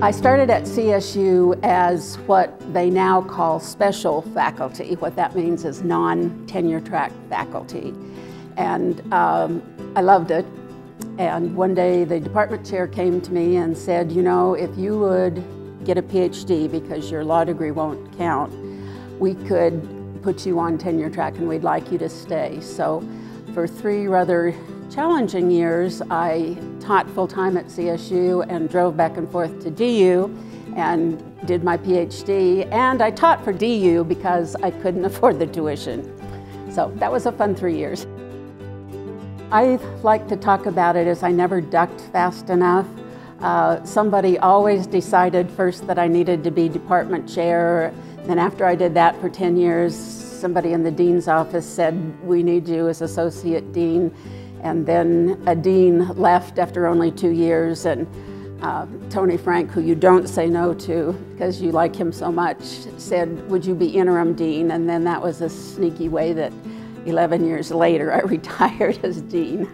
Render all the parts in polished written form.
I started at CSU as what they now call special faculty. What that means is non-tenure track faculty. And I loved it. And one day the department chair came to me and said, you know, if you would get a PhD because your law degree won't count, we could put you on tenure track and we'd like you to stay. So for 3 rather challenging years, I taught full-time at CSU and drove back and forth to DU and did my PhD, and I taught for DU because I couldn't afford the tuition. So that was a fun 3 years. I like to talk about it as I never ducked fast enough. Somebody always decided first that I needed to be department chair. Then after I did that for 10 years, somebody in the dean's office said, we need you as associate dean. And then a dean left after only 2 years, and Tony Frank, who you don't say no to because you like him so much, said, would you be interim dean? And then that was a sneaky way that 11 years later I retired as dean.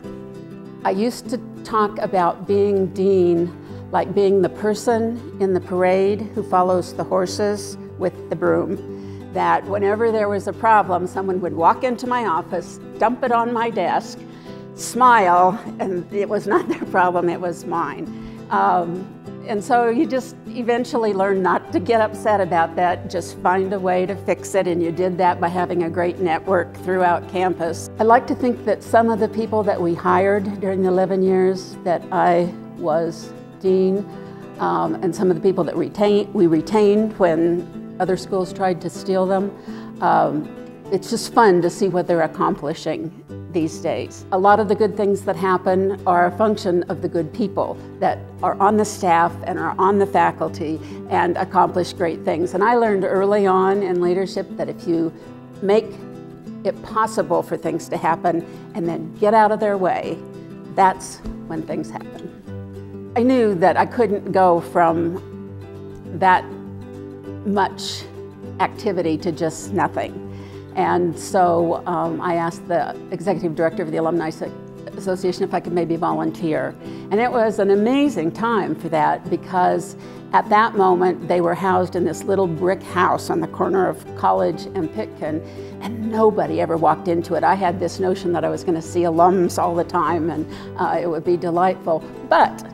I used to talk about being dean like being the person in the parade who follows the horses with the broom. That whenever there was a problem, someone would walk into my office, dump it on my desk, smile, and it was not their problem, it was mine. And so you just eventually learn not to get upset about that, just find a way to fix it, and you did that by having a great network throughout campus. I like to think that some of the people that we hired during the 11 years that I was dean, and some of the people that we retained when other schools tried to steal them, it's just fun to see what they're accomplishing these days. A lot of the good things that happen are a function of the good people that are on the staff and are on the faculty and accomplish great things. And I learned early on in leadership that if you make it possible for things to happen and then get out of their way, that's when things happen. I knew that I couldn't go from that much activity to just nothing. And so I asked the executive director of the Alumni Association if I could maybe volunteer. And it was an amazing time for that, because at that moment they were housed in this little brick house on the corner of College and Pitkin, and nobody ever walked into it. I had this notion that I was going to see alums all the time and it would be delightful. But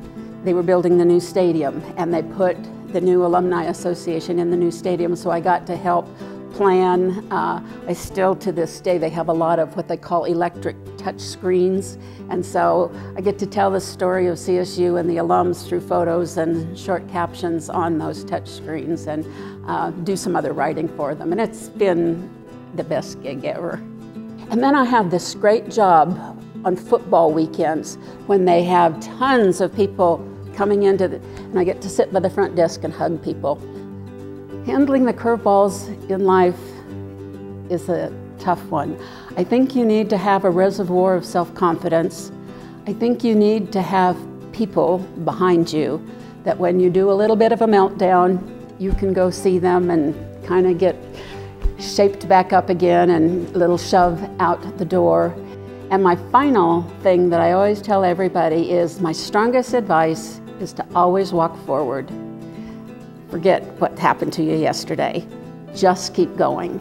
they were building the new stadium, and they put the new Alumni Association in the new stadium, so I got to help plan. I still, to this day, they have a lot of what they call electric touch screens, and so I get to tell the story of CSU and the alums through photos and short captions on those touch screens, and do some other writing for them, and it's been the best gig ever. And then I have this great job on football weekends when they have tons of people coming into and I get to sit by the front desk and hug people. Handling the curveballs in life is a tough one. I think you need to have a reservoir of self-confidence. I think you need to have people behind you that when you do a little bit of a meltdown, you can go see them and kind of get shaped back up again and a little shove out the door. And my final thing that I always tell everybody is my strongest advice is to always walk forward. Forget what happened to you yesterday. Just keep going.